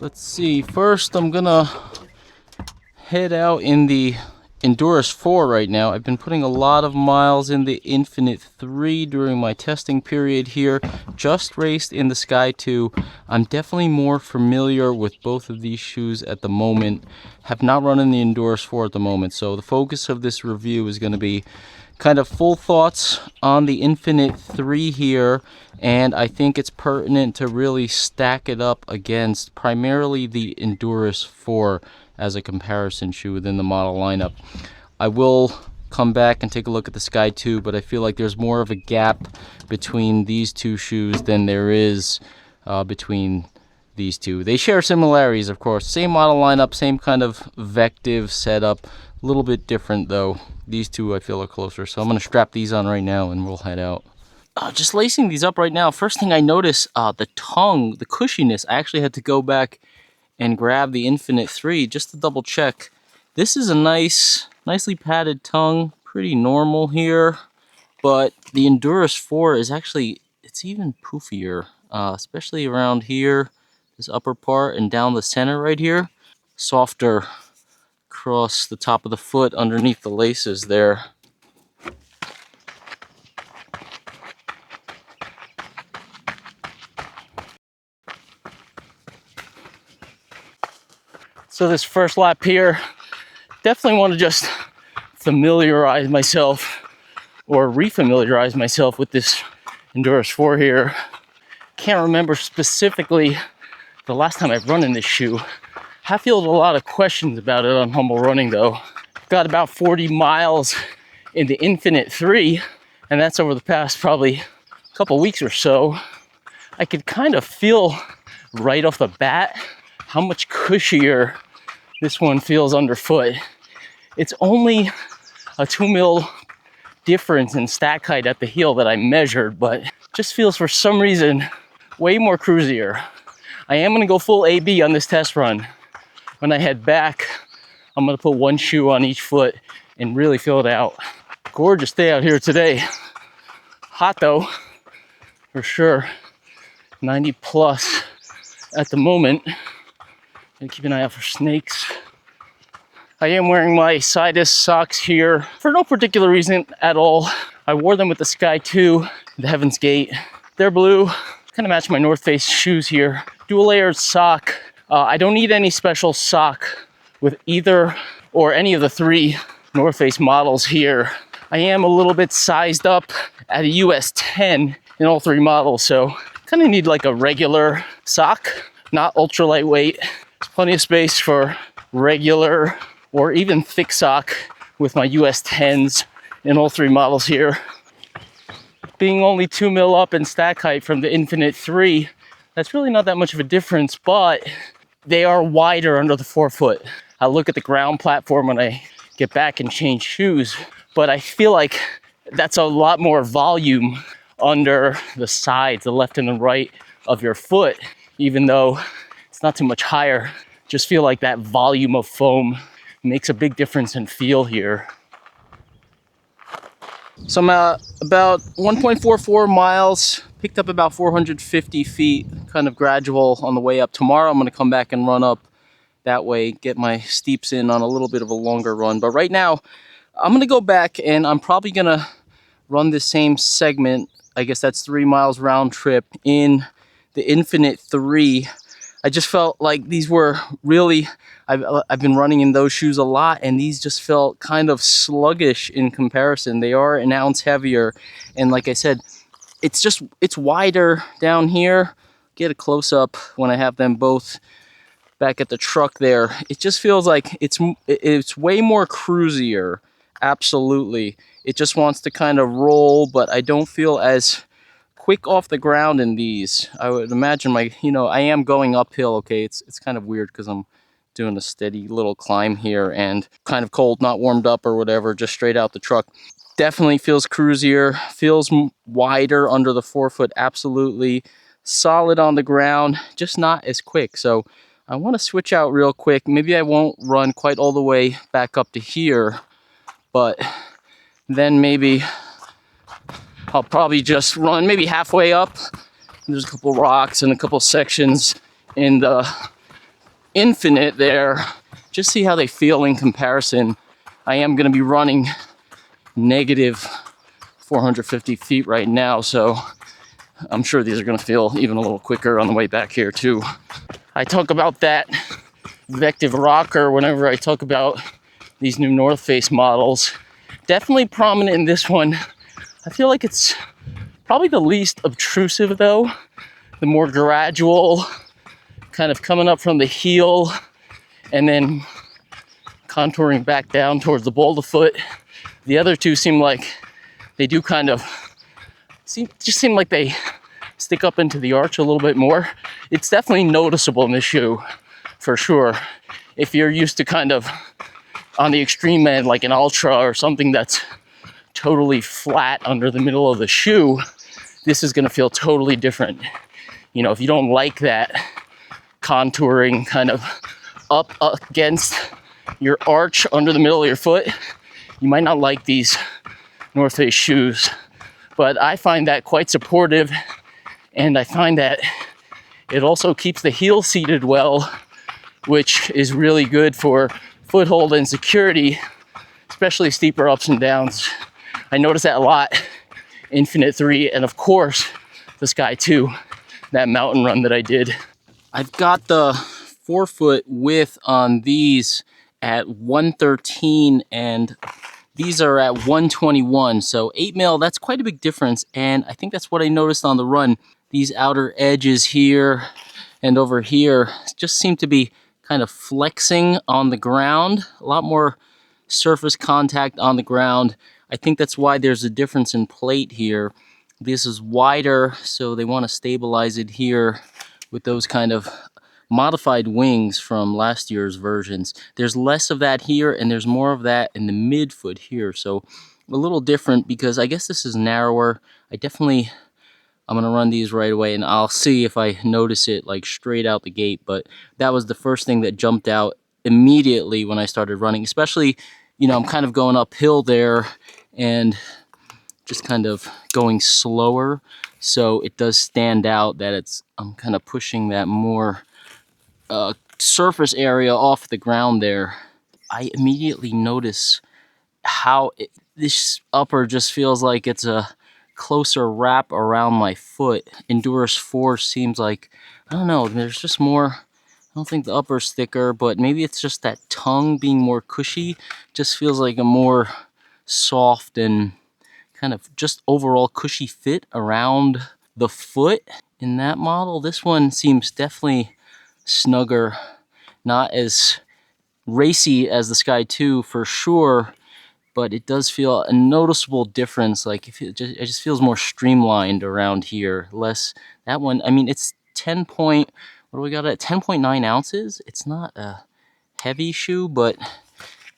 Let's see, first I'm gonna head out in the Enduris 4 right now. I've been putting a lot of miles in the Infinite 3 during my testing period here. Just raced in the Sky 2. I'm definitely more familiar with both of these shoes at the moment. Have not run in the Enduris 4 at the moment, so the focus of this review is going to be kind of full thoughts on the Infinite 3 here, and I think it's pertinent to really stack it up against primarily the Enduris 4 as a comparison shoe within the model lineup. I will come back and take a look at the Sky 2, but I feel like there's more of a gap between these two shoes than there is between these two. They share similarities, of course. Same model lineup, same kind of Vectiv setup. A little bit different, though. These two I feel are closer, so I'm going to strap these on right now and we'll head out. Just lacing these up right now, first thing I notice, the tongue, the cushiness. I actually had to go back and grab the Infinite 3 just to double check. This is a nicely padded tongue, pretty normal here, but the Enduris 4 is actually, it's even poofier, especially around here, this upper part and down the center right here. Softer across the top of the foot underneath the laces there. So this first lap here, definitely want to just familiarize myself or refamiliarize myself with this Enduris 4 here. Can't remember specifically the last time I've run in this shoe. Have fielded a lot of questions about it on Humble Running though. Got about 40 miles in the Infinite 3, and that's over the past probably a couple weeks or so. I could kind of feel right off the bat how much cushier this one feels underfoot. It's only a 2 mil difference in stack height at the heel that I measured, but just feels for some reason way more cruisier. I am gonna go full AB on this test run. When I head back, I'm gonna put one shoe on each foot and really feel it out. Gorgeous day out here today. Hot though, for sure. 90 plus at the moment. Gotta keep an eye out for snakes. I am wearing my Sidus socks here for no particular reason at all. I wore them with the Sky 2, the Heaven's Gate. They're blue, kind of match my North Face shoes here. Dual layered sock. I don't need any special sock with either or any of the three North Face models here. I am a little bit sized up at a US 10 in all three models, so kind of need like a regular sock, not ultra lightweight. There's plenty of space for regular or even thick sock with my US 10s in all three models here. Being only 2 mil up in stack height from the Infinite 3, that's really not that much of a difference, but they are wider under the forefoot. I look at the ground platform when I get back and change shoes, but I feel like that's a lot more volume under the sides, the left and the right of your foot, even though it's not too much higher. Just feel like that volume of foam makes a big difference in feel here. So I'm at about 1.44 miles, picked up about 450 feet, kind of gradual on the way up. Tomorrow I'm gonna come back and run up that way, get my steeps in on a little bit of a longer run. But right now, I'm gonna go back and I'm probably gonna run the same segment. I guess that's 3 miles round trip in the Infinite 3. I just felt like these were really, I've been running in those shoes a lot, and these just felt kind of sluggish in comparison. They are an ounce heavier, and like I said, it's wider down here. Get a close up when I have them both back at the truck there. It just feels like it's way more cruisier. Absolutely. It just wants to kind of roll, but I don't feel as quick off the ground in these. I would imagine I am going uphill. Okay, it's kind of weird because I'm doing a steady little climb here and kind of cold, not warmed up or whatever, just straight out the truck. Definitely feels cruisier, feels wider under the forefoot, absolutely. Solid on the ground, just not as quick. So I want to switch out real quick. Maybe I won't run quite all the way back up to here, but then maybe I'll probably just run maybe halfway up. There's a couple rocks and a couple sections in the Infinite there. Just see how they feel in comparison. I am going to be running negative 450 feet right now, so I'm sure these are going to feel even a little quicker on the way back here too. I talk about that Vectiv rocker whenever I talk about these new North Face models. Definitely prominent in this one. I feel like it's probably the least obtrusive though. The more gradual, kind of coming up from the heel and then contouring back down towards the ball of the foot. The other two seem like they do kind of seem like they stick up into the arch a little bit more. It's definitely noticeable in this shoe, for sure. If you're used to kind of on the extreme end, like an Ultra or something that's totally flat under the middle of the shoe, this is gonna feel totally different. You know, if you don't like that contouring kind of up against your arch under the middle of your foot, you might not like these North Face shoes. But I find that quite supportive, and I find that it also keeps the heel seated well, which is really good for foothold and security, especially steeper ups and downs. I notice that a lot. Infinite 3, and of course the Sky 2, that mountain run that I did. I've got the forefoot width on these at 113 and these are at 121, so 8 mil, that's quite a big difference, and I think that's what I noticed on the run. These outer edges here and over here just seem to be kind of flexing on the ground, a lot more surface contact on the ground. I think that's why there's a difference in plate here. This is wider, so they want to stabilize it here with those kind of modified wings from last year's versions. There's less of that here and there's more of that in the midfoot here, so a little different because I guess this is narrower. I'm gonna run these right away and I'll see if I notice it like straight out the gate, but that was the first thing that jumped out immediately when I started running, especially, you know, I'm kind of going uphill there and just kind of going slower, so it does stand out that I'm kind of pushing that more surface area off the ground there. I immediately notice how this upper just feels like it's a closer wrap around my foot. Enduris 4 seems like, I don't know, there's just more. I don't think the upper's thicker, but maybe it's just that tongue being more cushy. Just feels like a more soft and kind of just overall cushy fit around the foot in that model. This one seems definitely snugger, not as racy as the Sky 2 for sure, but it does feel a noticeable difference. Like if it just feels more streamlined around here. Less that one. I mean, it's 10 point. What do we got at 10.9 ounces? It's not a heavy shoe, but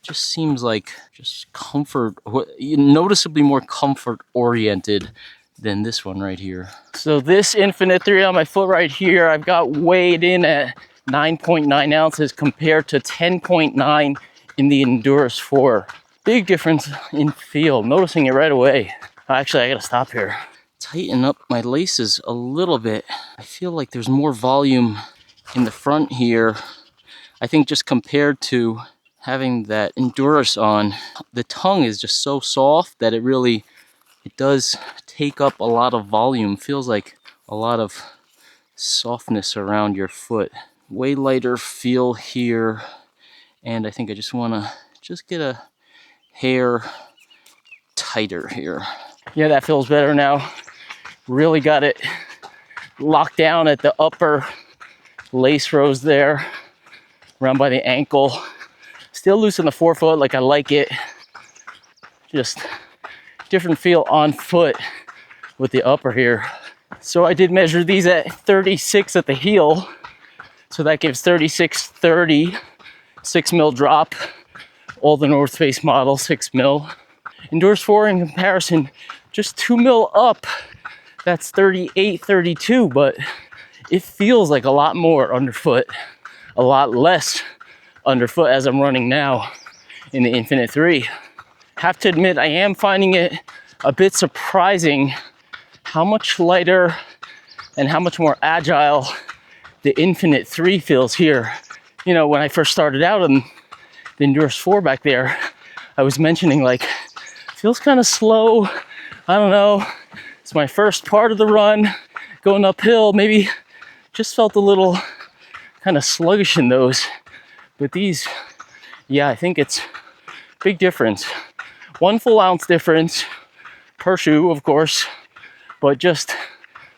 just seems like just comfort, noticeably more comfort oriented than this one right here. So this Infinite 3 on my foot right here, I've got weighed in at 9.9 ounces compared to 10.9 in the Enduris 4. Big difference in feel, noticing it right away. Actually, I gotta stop here. Tighten up my laces a little bit. I feel like there's more volume in the front here. I think just compared to having that Enduris on, the tongue is just so soft that it does take up a lot of volume. Feels like a lot of softness around your foot. Way lighter feel here, and I think I just want to just get a hair tighter here. Yeah, that feels better now. Really got it locked down at the upper lace rows there, around by the ankle. Still loose in the forefoot, like I like it. Just different feel on foot with the upper here. So I did measure these at 36 at the heel. So that gives 36.30, 6 mil drop. All the North Face models, 6 mil. Enduris 4 in comparison, just 2 mil up. That's 38.32, but it feels like a lot more underfoot, a lot less underfoot as I'm running now in the Infinite 3. Have to admit, I am finding it a bit surprising how much lighter and how much more agile the Infinite 3 feels here you know, when I first started out on the Enduris 4 back there, I was mentioning like, feels kind of slow. I don't know. It's my first part of the run, going uphill. Maybe just felt a little kind of sluggish in those. But these, yeah, I think it's big difference. 1 full ounce difference per shoe, of course, but just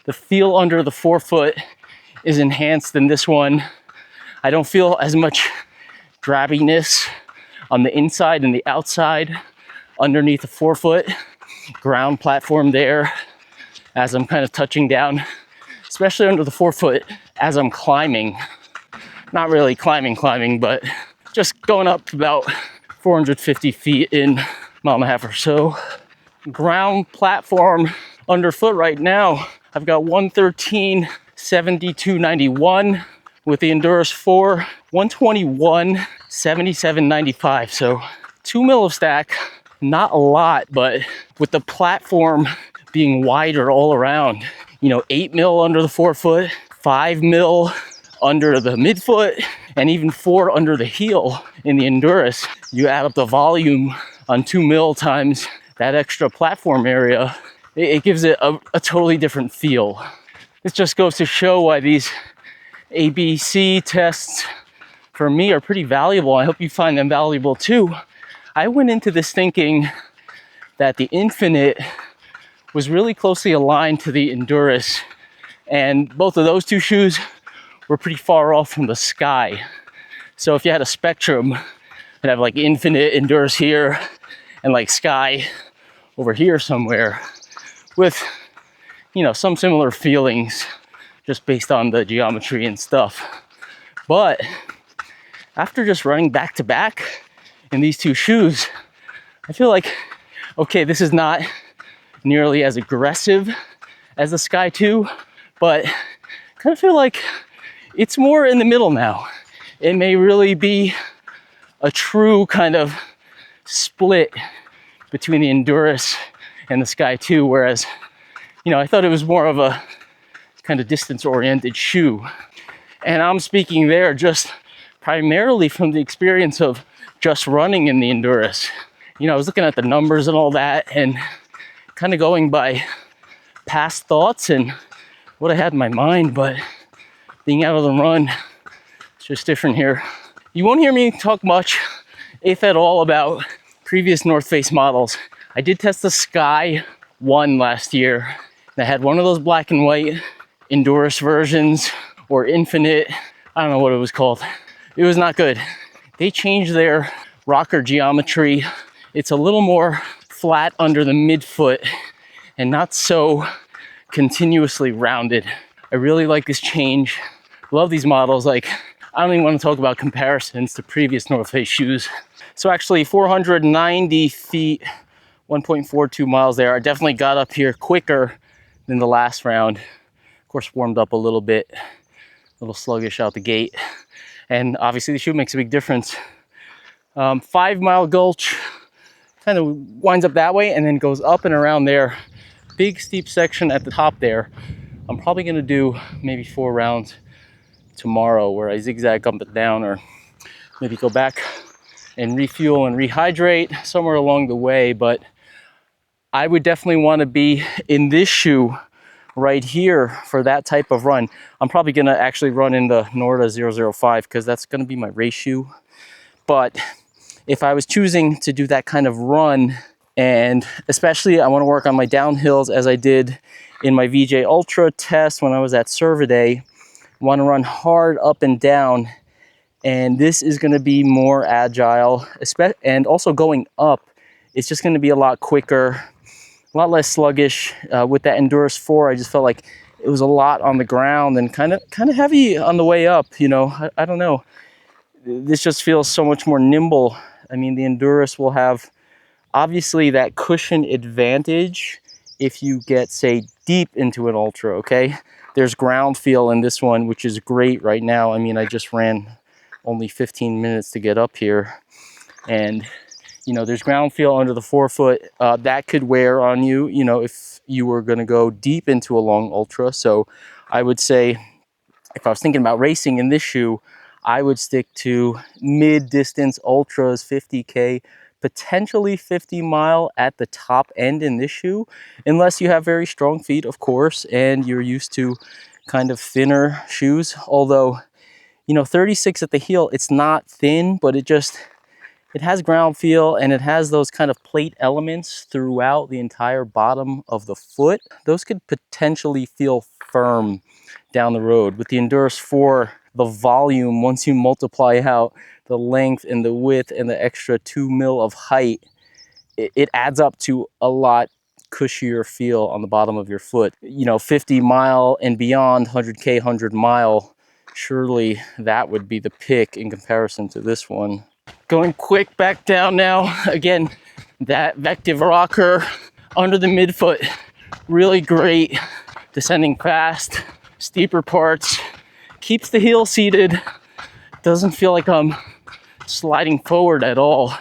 the feel under the forefoot is enhanced in this one. I don't feel as much drabbiness on the inside and the outside underneath the forefoot. Ground platform there as I'm kind of touching down, especially under the forefoot as I'm climbing. Not really climbing, but just going up about 450 feet in a mile and a half or so. Ground platform underfoot right now, I've got 113, 72, 91 with the Enduris 4, 121, 77, 95. So 2 mil of stack, not a lot, but with the platform being wider all around, you know, 8 mil under the forefoot, 5 mil under the midfoot, and even 4 under the heel in the Enduris. You add up the volume on 2 mil times that extra platform area, it gives it a totally different feel. This just goes to show why these ABC tests for me are pretty valuable. I hope you find them valuable too. I went into this thinking that the Infinite was really closely aligned to the Enduris, and both of those two shoes were pretty far off from the Sky. So if you had a spectrum, you'd have like Infinite, Enduris here, and like Sky over here somewhere with, you know, some similar feelings just based on the geometry and stuff. But after just running back to back in these two shoes, I feel like, okay, this is not nearly as aggressive as the Sky 2, but I kind of feel like it's more in the middle now. It may really be a true kind of split between the Enduris and the Sky 2, whereas, you know, I thought it was more of a kind of distance-oriented shoe. And I'm speaking there just primarily from the experience of just running in the Enduris. You know, I was looking at the numbers and all that and kind of going by past thoughts and what I had in my mind, but being out of the run, it's just different here. You won't hear me talk much, if at all, about previous North Face models. I did test the Sky 1 last year. I had one of those black and white Enduris versions, or Infinite, I don't know what it was called. It was not good. They changed their rocker geometry. It's a little more flat under the midfoot and not so continuously rounded. I really like this change. Love these models. Like, I don't even want to talk about comparisons to previous North Face shoes. So actually 490 feet, 1.42 miles there. I definitely got up here quicker than the last round. Of course, warmed up a little bit, a little sluggish out the gate. And obviously the shoe makes a big difference. 5 Mile Gulch kind of winds up that way and then goes up and around there. Big steep section at the top there. I'm probably gonna do maybe 4 rounds tomorrow where I zigzag up and down, or maybe go back and refuel and rehydrate somewhere along the way. But I would definitely want to be in this shoe right here for that type of run. I'm probably gonna actually run in the Norda 005 because that's gonna be my race shoe. But if I was choosing to do that kind of run, and especially I want to work on my downhills as I did in my VJ Ultra test when I was at Survey, want to run hard up and down, and this is going to be more agile, and also going up, it's just going to be a lot quicker, a lot less sluggish. With that Enduris 4, I just felt like it was a lot on the ground and kind of heavy on the way up. You know, I don't know. This just feels so much more nimble. I mean, the Enduris will have obviously that cushion advantage if you get, say, deep into an ultra, okay? There's ground feel in this one, which is great right now. I mean, I just ran only 15 minutes to get up here. And, you know, there's ground feel under the forefoot. That could wear on you, you know, if you were gonna go deep into a long ultra. So I would say, if I was thinking about racing in this shoe, I would stick to mid-distance ultras, 50K, potentially 50 mile at the top end in this shoe, unless you have very strong feet, of course, and you're used to kind of thinner shoes. Although, you know, 36 at the heel, it's not thin, but it has ground feel, and it has those kind of plate elements throughout the entire bottom of the foot. Those could potentially feel firm down the road. With the Enduris 4, the volume, once you multiply out the length and the width and the extra 2 mil of height, it adds up to a lot cushier feel on the bottom of your foot. You know, 50 mile and beyond, 100K, 100 mile, surely that would be the pick in comparison to this one. Going quick back down now. Again, that Vectiv rocker under the midfoot, really great. Descending fast, steeper parts, keeps the heel seated. Doesn't feel like I'm sliding forward at all.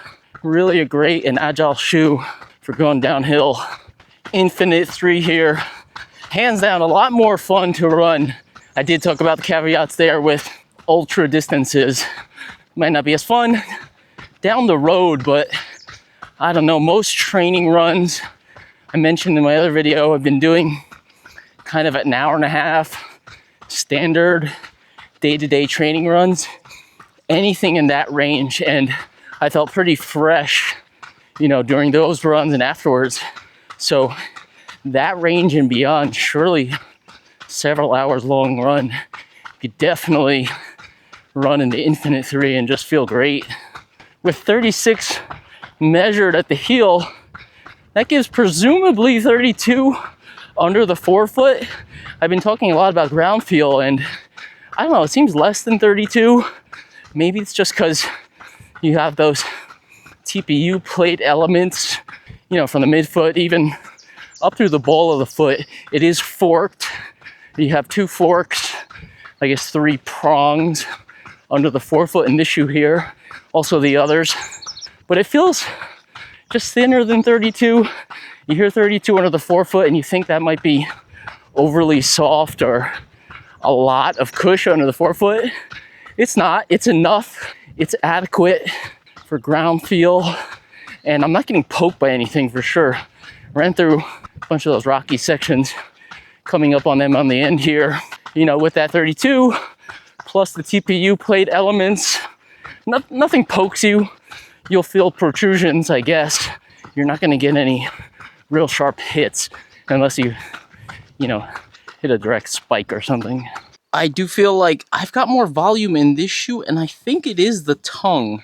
Really a great and agile shoe for going downhill. Infinite 3 here. Hands down, a lot more fun to run. I did talk about the caveats there with ultra distances. Might not be as fun down the road, but I don't know, most training runs, I mentioned in my other video, I've been doing kind of an hour and a half standard day-to-day training runs, anything in that range. And I felt pretty fresh, you know, during those runs and afterwards. So that range and beyond, surely several hours long run, you could definitely run in the Infinite 3 and just feel great. With 36 measured at the heel, that gives presumably 32 under the forefoot. I've been talking a lot about ground feel, and I don't know, it seems less than 32. Maybe it's just because you have those TPU plate elements, you know, from the midfoot even up through the ball of the foot. It is forked. You have 2 forks, I guess 3 prongs under the forefoot in this shoe here. Also the others. But it feels just thinner than 32. You hear 32 under the forefoot and you think that might be overly soft or a lot of cush under the forefoot. It's not. It's enough. It's adequate for ground feel. And I'm not getting poked by anything for sure. Ran through a bunch of those rocky sections, coming up on them on the end here. You know, with that 32 plus the TPU plate elements, nothing pokes you. You'll feel protrusions, I guess. You're not going to get any real sharp hits unless you know, hit a direct spike or something. I do feel like I've got more volume in this shoe, and I think it is the tongue.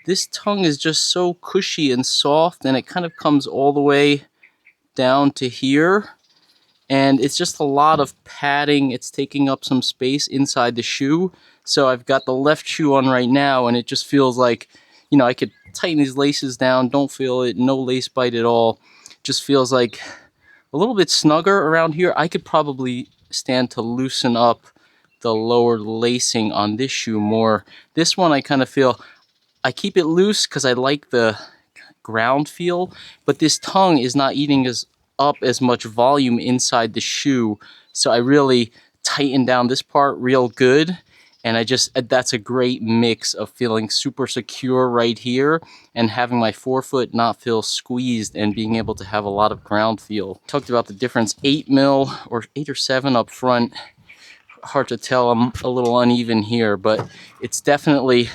This tongue is just so cushy and soft, and it kind of comes all the way down to here. And it's just a lot of padding. It's taking up some space inside the shoe. So I've got the left shoe on right now, and it just feels like, you know, I could tighten these laces down, don't feel it, no lace bite at all. Just feels like a little bit snugger around here. I could probably stand to loosen up the lower lacing on this shoe more. This one I kind of feel, I keep it loose because I like the ground feel, but this tongue is not eating up as much volume inside the shoe. So I really tighten down this part real good. And that's a great mix of feeling super secure right here and having my forefoot not feel squeezed and being able to have a lot of ground feel. Talked about the difference, 8 mil or 8 or 7 up front. Hard to tell, I'm a little uneven here, but it's definitely,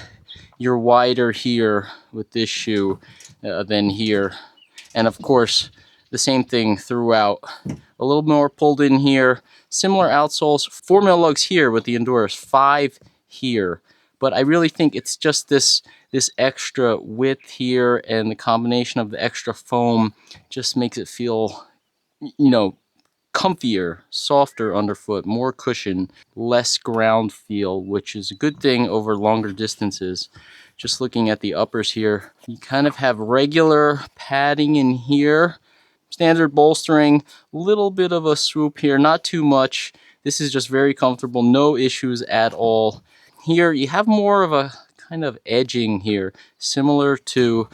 you're wider here with this shoe than here. And of course, the same thing throughout. A little more pulled in here. Similar outsoles, 4 mil lugs here with the Enduris, 5 here. But I really think it's just this extra width here, and the combination of the extra foam just makes it feel, you know, comfier, softer underfoot, more cushion, less ground feel, which is a good thing over longer distances. Just looking at the uppers here, you kind of have regular padding in here, standard bolstering, little bit of a swoop here, not too much. This is just very comfortable, no issues at all. Here you have more of a kind of edging here, similar to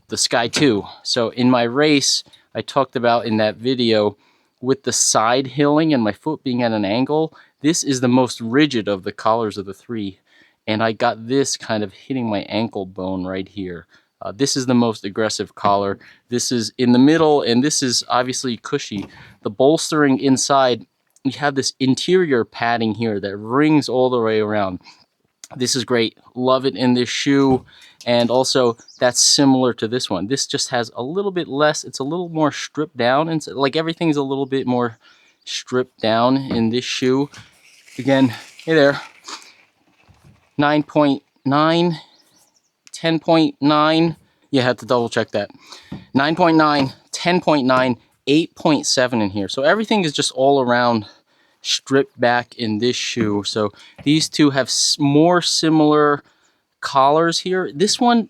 the Sky 2. So in my race, I talked about in that video, with the side hilling and my foot being at an angle, this is the most rigid of the collars of the 3. and I got this kind of hitting my ankle bone right here. This is the most aggressive collar. This is in the middle, and this is obviously cushy. The bolstering inside, you have this interior padding here that rings all the way around. This is great. Love it in this shoe. And also, that's similar to this one. This just has a little bit less. It's a little more stripped down. And like everything's a little bit more stripped down in this shoe. Again, hey there. 9.9, 10.9. Yeah, I had to double check that. 9.9, 10.9, 8.7 in here. So everything is just all around stripped back in this shoe. So these two have more similar collars here. This one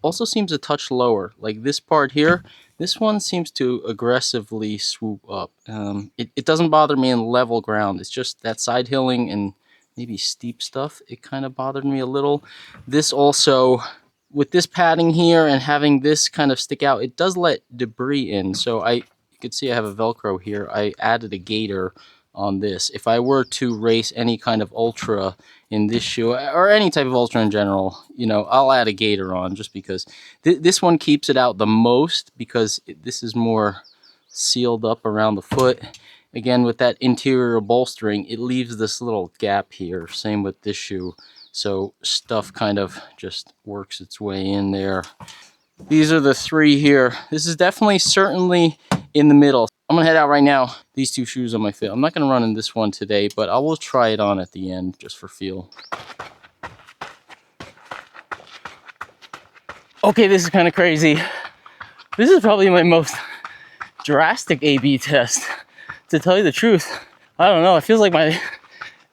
also seems a touch lower. Like this part here, this one seems to aggressively swoop up. It doesn't bother me in level ground. It's just that side hilling and maybe steep stuff. It kind of bothered me a little. This also, with this padding here and having this kind of stick out, it does let debris in. So you could see I have a Velcro here. I added a gaiter on this. If I were to race any kind of ultra in this shoe, or any type of ultra in general, you know, I'll add a gaiter on just because this one keeps it out the most, because this is more sealed up around the foot. Again, with that interior bolstering, it leaves this little gap here. Same with this shoe. So stuff kind of just works its way in there. These are the three here. This is definitely, certainly in the middle. I'm gonna head out right now. These two shoes on my foot. I'm not gonna run in this one today, but I will try it on at the end just for feel. Okay, this is kind of crazy. This is probably my most drastic A/B test, to tell you the truth. I don't know, it feels like my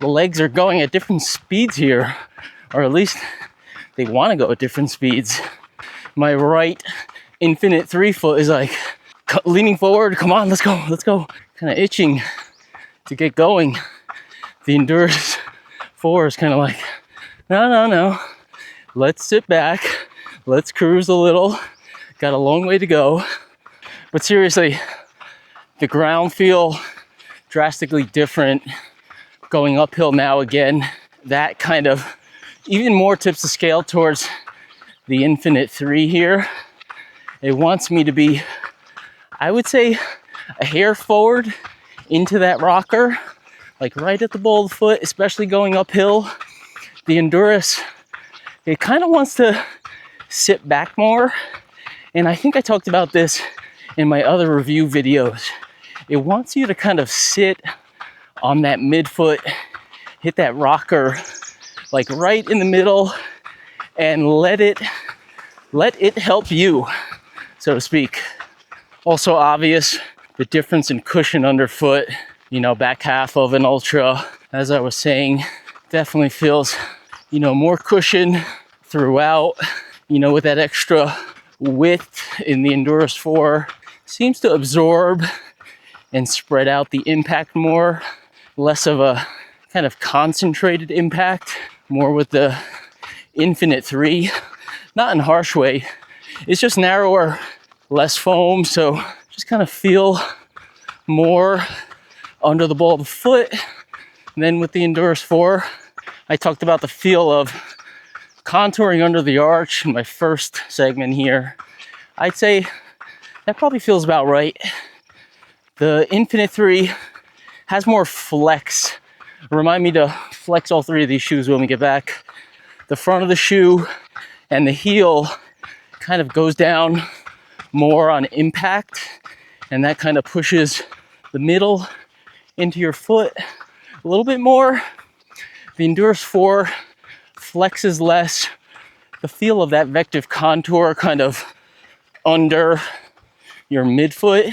legs are going at different speeds here, or at least they want to go at different speeds. My right infinite 3 foot is like leaning forward. Come on, let's go. Kind of itching to get going. The Enduris 4 is kind of like, no. Let's sit back. Let's cruise a little. Got a long way to go. But seriously, the ground feel drastically different going uphill now again. That kind of even more tips the scale towards the infinite 3 here. It wants me to be, I would say, a hair forward into that rocker, like right at the ball of the foot, especially going uphill. The Enduris, it kind of wants to sit back more. And I think I talked about this in my other review videos. It wants you to kind of sit on that midfoot, hit that rocker like right in the middle, and let it help you, so to speak. Also obvious, the difference in cushion underfoot, you know, back half of an ultra, as I was saying, definitely feels, you know, more cushion throughout, you know, with that extra width in the Enduris 4. Seems to absorb and spread out the impact more, less of a kind of concentrated impact, more with the infinite 3. Not in a harsh way, it's just narrower, less foam, so just kind of feel more under the ball of the foot. And then with the Enduris 4, I talked about the feel of contouring under the arch in my first segment here. I'd say that probably feels about right. The Infinite 3 has more flex. Remind me to flex all three of these shoes when we get back. The front of the shoe and the heel kind of goes down more on impact, and that kind of pushes the middle into your foot a little bit more. The Enduris 4 flexes less. The feel of that Vectiv contour kind of under your midfoot,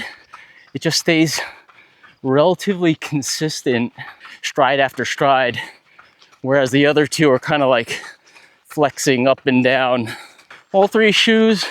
it just stays relatively consistent stride after stride, whereas the other two are kind of like flexing up and down. All three shoes,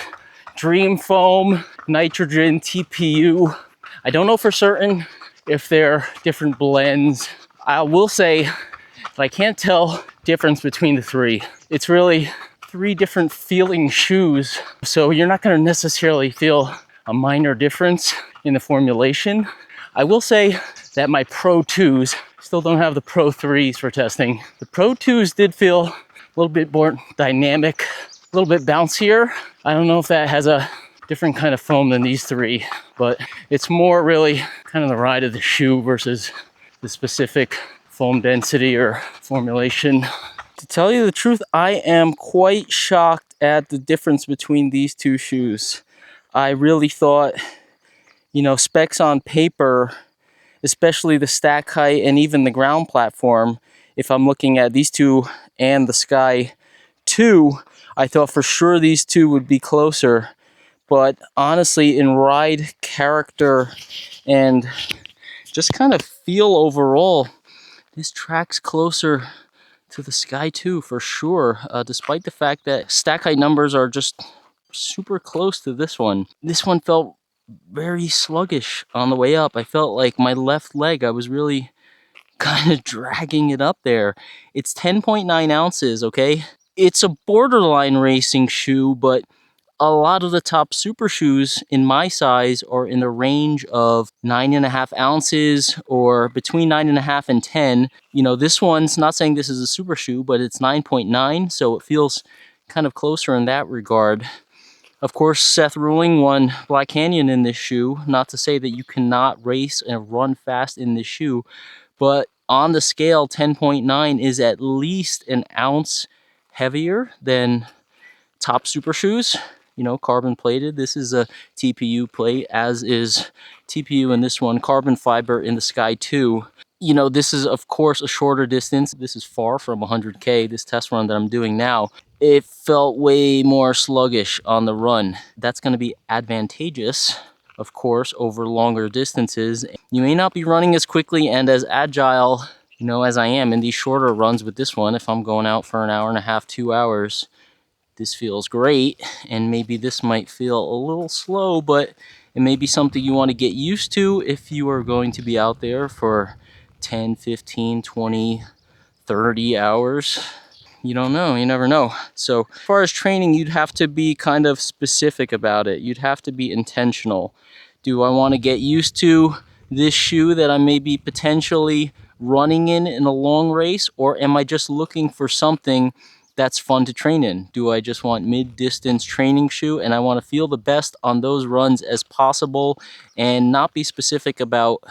Dream Foam, Nitrogen, TPU. I don't know for certain if they're different blends. I will say that I can't tell difference between the three. It's really three different feeling shoes, so you're not going to necessarily feel a minor difference in the formulation. I will say that my Pro 2s, still don't have the Pro 3s for testing. The Pro 2s did feel little bit more dynamic, a little bit bouncier. I don't know if that has a different kind of foam than these three, but it's more really kind of the ride of the shoe versus the specific foam density or formulation. To tell you the truth, I am quite shocked at the difference between these two shoes. I really thought, you know, specs on paper, especially the stack height and even the ground platform, if I'm looking at these two and the Sky 2, I thought for sure these two would be closer. But honestly, in ride character and just kind of feel overall, this track's closer to the Sky 2 for sure, despite the fact that stack height numbers are just super close to this one. This one felt very sluggish on the way up. I felt like my left leg, I was really kind of dragging it up there. It's 10.9 ounces, okay? It's a borderline racing shoe, but a lot of the top super shoes in my size are in the range of 9.5 ounces or between 9.5 and 10. You know, this one's not saying this is a super shoe, but it's 9.9, so it feels kind of closer in that regard. Of course, Seth Ruling won Black Canyon in this shoe. Not to say that you cannot race and run fast in this shoe, but on the scale, 10.9 is at least an ounce heavier than top super shoes. You know, carbon plated. This is a TPU plate, as is TPU in this one, carbon fiber in the Sky 2. You know, this is of course a shorter distance. This is far from 100K, this test run that I'm doing now. It felt way more sluggish on the run. That's going to be advantageous, of course, over longer distances. You may not be running as quickly and as agile, you know, as I am in these shorter runs with this one. If I'm going out for an hour and a half, 2 hours, this feels great, and maybe this might feel a little slow, but it may be something you want to get used to if you are going to be out there for 10, 15, 20, 30 hours. You don't know, you never know. So as far as training, you'd have to be kind of specific about it. You'd have to be intentional. Do I want to get used to this shoe that I may be potentially running in a long race, or am I just looking for something that's fun to train in? Do I just want mid-distance training shoe and I want to feel the best on those runs as possible and not be specific about,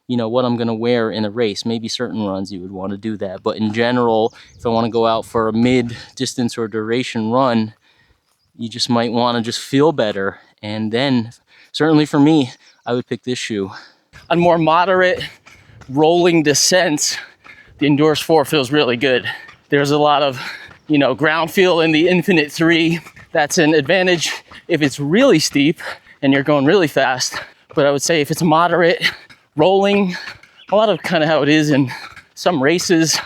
you know, what I'm going to wear in a race? Maybe certain runs you would want to do that, but in general, if I want to go out for a mid-distance or duration run, you just might want to just feel better. And then certainly for me, I would pick this shoe. On more moderate rolling descents, the Enduris 4 feels really good. There's a lot of, you know, ground feel in the Infinite 3. That's an advantage if it's really steep and you're going really fast. But I would say if it's moderate rolling, a lot of kind of how it is in some races,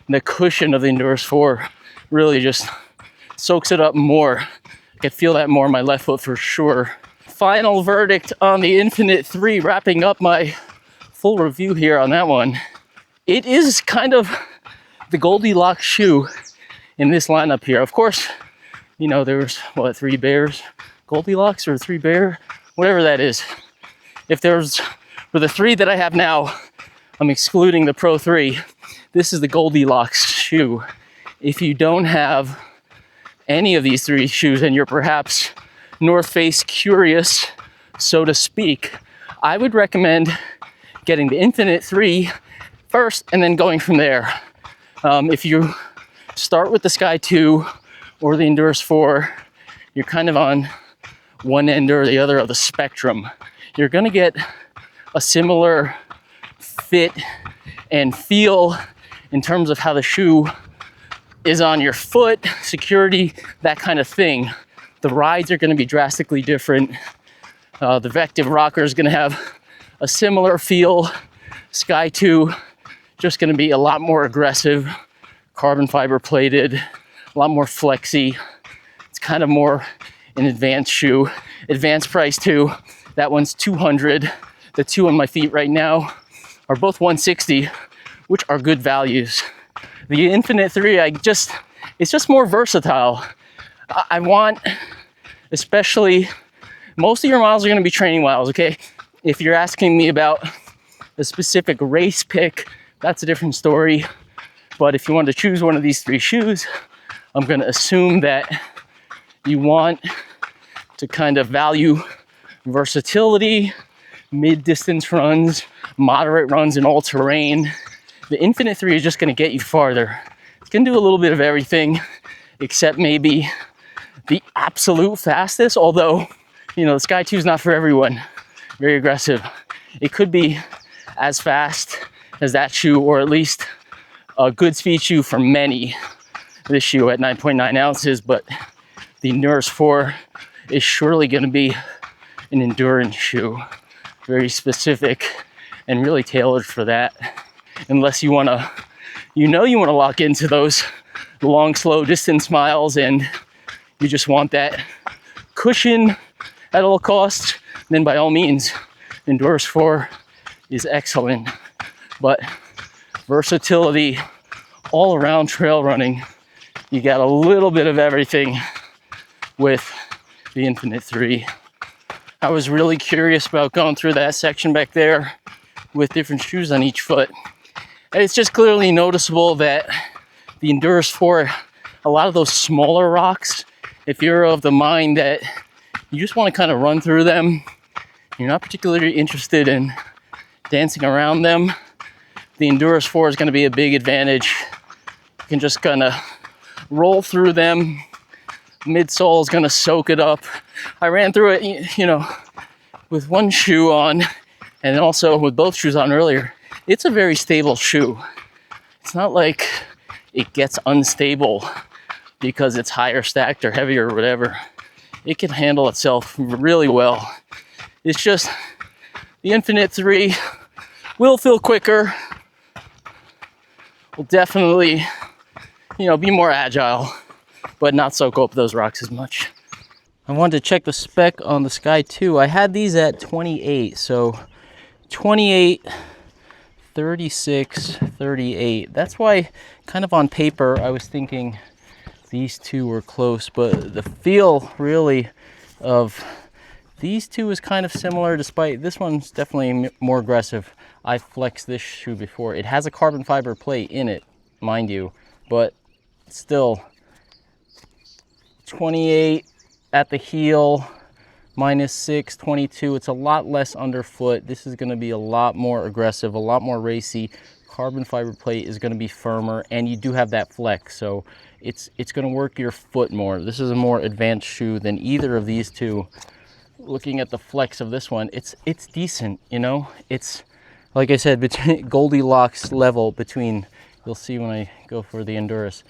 the cushion of the Enduris 4 really just soaks it up more. I could feel that more in my left foot for sure. Final verdict on the Infinite 3, wrapping up my full review here on that one. It is kind of the Goldilocks shoe in this lineup here. Of course, you know, there's what, 3 bears? Goldilocks or 3 bear? Whatever that is. If there's, for the 3 that I have now, I'm excluding the Pro 3, this is the Goldilocks shoe. If you don't have any of these 3 shoes and you're perhaps North Face curious, so to speak, I would recommend getting the Infinite 3 first and then going from there. If you start with the Sky 2 or the Enduris 4, you're kind of on one end or the other of the spectrum. You're gonna get a similar fit and feel in terms of how the shoe is on your foot, security, that kind of thing. The rides are gonna be drastically different. The Vectiv rocker is gonna have a similar feel. Sky 2, just gonna be a lot more aggressive, carbon fiber plated, a lot more flexy. It's kind of more an advanced shoe. Advanced price too. That one's $200. The 2 on my feet right now are both $160, which are good values. The Infinite 3, it's just more versatile. I want, especially, most of your miles are gonna be training miles, okay? If you're asking me about a specific race pick, that's a different story. But if you want to choose one of these 3 shoes, I'm going to assume that you want to kind of value versatility, mid-distance runs, moderate runs in all terrain. The Infinite 3 is just going to get you farther. It's going to do a little bit of everything, except maybe the absolute fastest, although, you know, the Sky 2 is not for everyone. Very aggressive. It could be as fast as that shoe, or at least a good speed shoe for many. This shoe at 9.9 ounces, but the Enduris 4 is surely going to be an endurance shoe. Very specific and really tailored for that. Unless you want to, you want to lock into those long, slow distance miles and you just want that cushion at all costs, then by all means, Enduris 4 is excellent. But versatility, all around trail running, you got a little bit of everything with the Infinite 3. I was really curious about going through that section back there with different shoes on each foot. And it's just clearly noticeable that the Enduris 4, a lot of those smaller rocks, if you're of the mind that you just want to kind of run through them, you're not particularly interested in dancing around them, the Enduris 4 is going to be a big advantage. You can just kind of roll through them. Midsole is going to soak it up. I ran through it, you know, with one shoe on and also with both shoes on earlier. It's a very stable shoe. It's not like it gets unstable because it's higher stacked or heavier or whatever. It can handle itself really well. It's just the Infinite 3 will feel quicker, will definitely, you know, be more agile, but not soak up those rocks as much. I wanted to check the spec on the Sky 2. I had these at 28, so 28, 36, 38. That's why kind of on paper I was thinking these two were close, but the feel really of these two is kind of similar, despite this one's definitely more aggressive. I flexed this shoe before. It has a carbon fiber plate in it, mind you, but still 28 at the heel, -6, 22. It's a lot less underfoot. This is going to be a lot more aggressive, a lot more racy. Carbon fiber plate is going to be firmer, and you do have that flex, so it's going to work your foot more. This is a more advanced shoe than either of these two. Looking at the flex of this one, it's decent, you know. It's, like I said, between Goldilocks level between, you'll see when I go for the Enduris.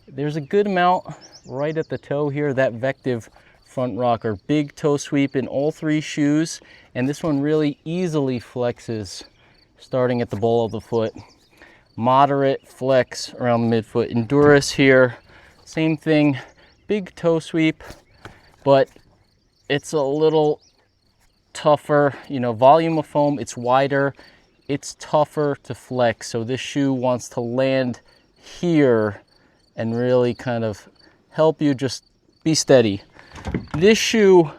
There's a good amount right at the toe here. That Vectiv front rocker, big toe sweep in all three shoes, and this one really easily flexes starting at the ball of the foot. Moderate flex around the midfoot. Enduris here, same thing, big toe sweep, but it's a little tougher, you know, volume of foam, it's wider, it's tougher to flex. So this shoe wants to land here and really kind of help you just be steady. This shoe,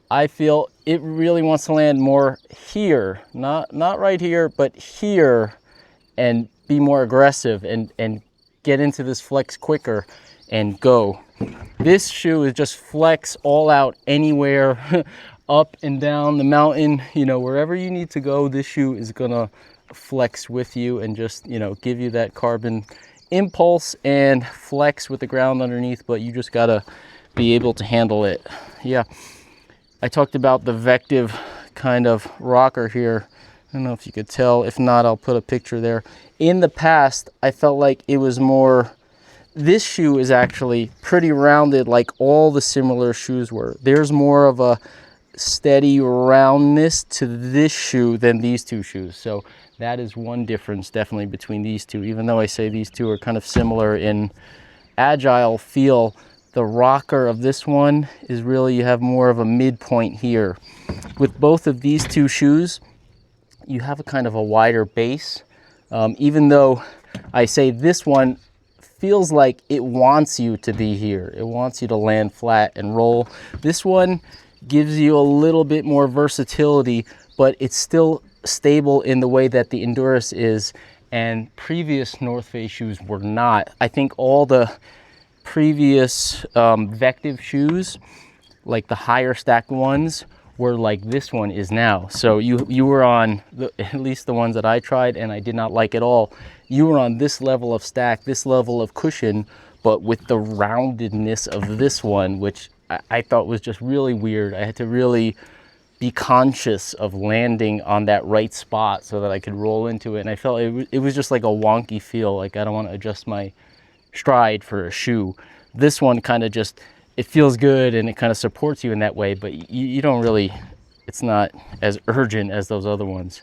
I feel it really wants to land more here, not right here, but here, and be more aggressive and get into this flex quicker and go. This shoe is just flex all out anywhere, up and down the mountain, you know, wherever you need to go, this shoe is gonna flex with you and just, you know, give you that carbon impulse and flex with the ground underneath, but you just gotta be able to handle it. Yeah, I talked about the Vectiv kind of rocker here. I don't know if you could tell. If not, I'll put a picture there. In the past, I felt like it was more, this shoe is actually pretty rounded like all the similar shoes were. There's more of a steady roundness to this shoe than these two shoes. So that is one difference definitely between these two. Even though I say these two are kind of similar in agile feel, the rocker of this one is really, you have more of a midpoint here. With both of these two shoes, you have a kind of a wider base. Even though I say this one feels like it wants you to be here. It wants you to land flat and roll. This one gives you a little bit more versatility, but it's still stable in the way that the Enduris is, and previous North Face shoes were not. I think all the previous Vectiv shoes, like the higher stacked ones, were like this one is now. So you were on at least the ones that I tried, and I did not like at all. You were on this level of stack, this level of cushion, but with the roundedness of this one, which I thought was just really weird. I had to really be conscious of landing on that right spot so that I could roll into it. And I felt it was just like a wonky feel. Like I don't want to adjust my stride for a shoe. This one kind of just, it feels good and it kind of supports you in that way, but you don't really, it's not as urgent as those other ones.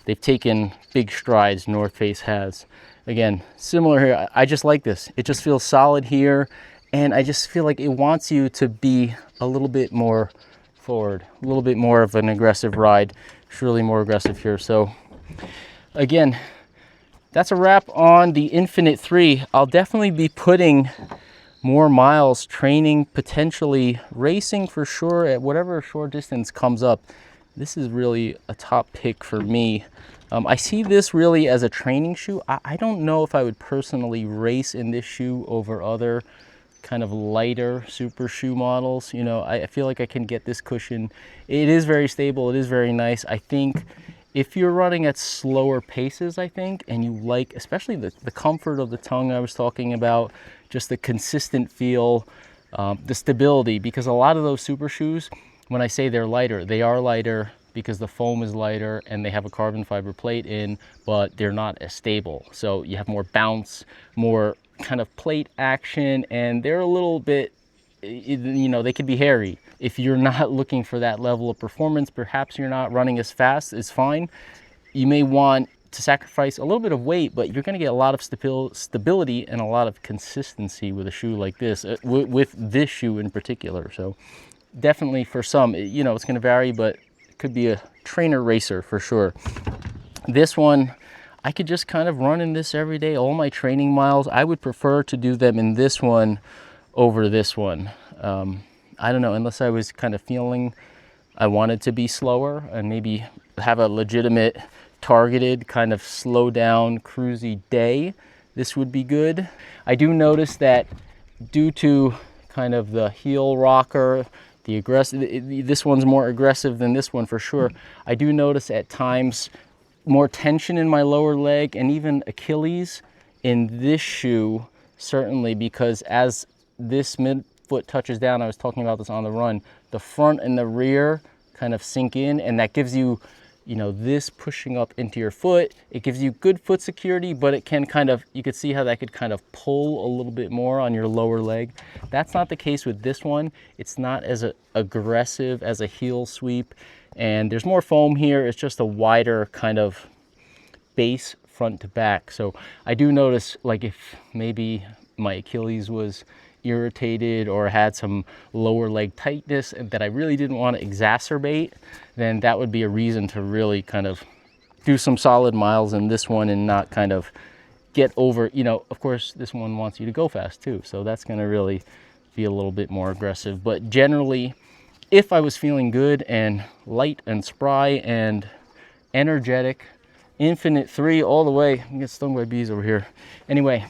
They've taken big strides, North Face has. Again, similar here. I just like this. It just feels solid here, and I just feel like it wants you to be a little bit more forward, a little bit more of an aggressive ride. It's really more aggressive here. So again, that's a wrap on the Infinite 3. I'll definitely be putting more miles training, potentially racing for sure at whatever short distance comes up. This is really a top pick for me. I see this really as a training shoe. I don't know if I would personally race in this shoe over other kind of lighter super shoe models. You know, I feel like I can get this cushion. It is very stable. It is very nice. I think if you're running at slower paces, I think, and you like, especially the comfort of the tongue I was talking about, just the consistent feel, the stability, because a lot of those super shoes, when I say they're lighter, they are lighter because the foam is lighter and they have a carbon fiber plate in, but they're not as stable. So you have more bounce, more kind of plate action, and they're a little bit, you know, they could be hairy. If you're not looking for that level of performance, perhaps you're not running as fast, is fine. You may want to sacrifice a little bit of weight, but you're going to get a lot of stability and a lot of consistency with a shoe like this, with this shoe in particular. So definitely for some, you know, it's going to vary, but it could be a trainer racer for sure. This one, I could just kind of run in this every day. All my training miles, I would prefer to do them in this one over this one. I don't know, unless I was kind of feeling I wanted to be slower and maybe have a legitimate targeted kind of slow down cruisy day, this would be good. I do notice that due to kind of the heel rocker, the aggressive, this one's more aggressive than this one for sure. I do notice at times more tension in my lower leg and even Achilles in this shoe, certainly, because as this midfoot touches down, I was talking about this on the run, the front and the rear kind of sink in, and that gives you, you know, this pushing up into your foot. It gives you good foot security, but it can kind of, you could see how that could kind of pull a little bit more on your lower leg. That's not the case with this one. It's not as aggressive as a heel sweep, and there's more foam here. It's just a wider kind of base front to back. So I do notice, like, if maybe my Achilles was irritated or had some lower leg tightness that I really didn't want to exacerbate, then that would be a reason to really kind of do some solid miles in this one and not kind of get over, you know, of course this one wants you to go fast too, so that's going to really be a little bit more aggressive. But generally, if I was feeling good and light and spry and energetic, Infinite 3 all the way. I get stung by bees over here. Anyway,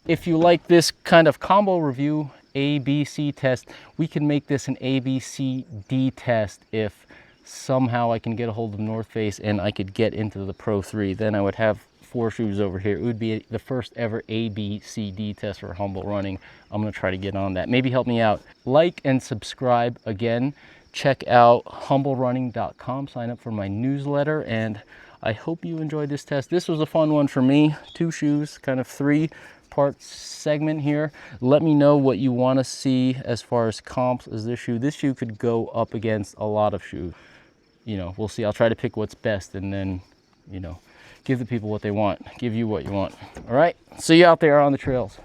if you like this kind of combo review, ABC test, we can make this an ABCD test if somehow I can get a hold of North Face and I could get into the Pro 3. Then I would have 4 shoes over here. It would be the first ever ABCD test for Humble Running. I'm going to try to get on that. Maybe help me out. Like and subscribe again. Check out humblerunning.com. Sign up for my newsletter, and I hope you enjoyed this test. This was a fun one for me. 2 shoes, kind of 3-part segment here. Let me know what you want to see as far as comps as this shoe. This shoe could go up against a lot of shoes. You know, we'll see. I'll try to pick what's best and then, you know, give the people what they want. Give you what you want. All right. See you out there on the trails.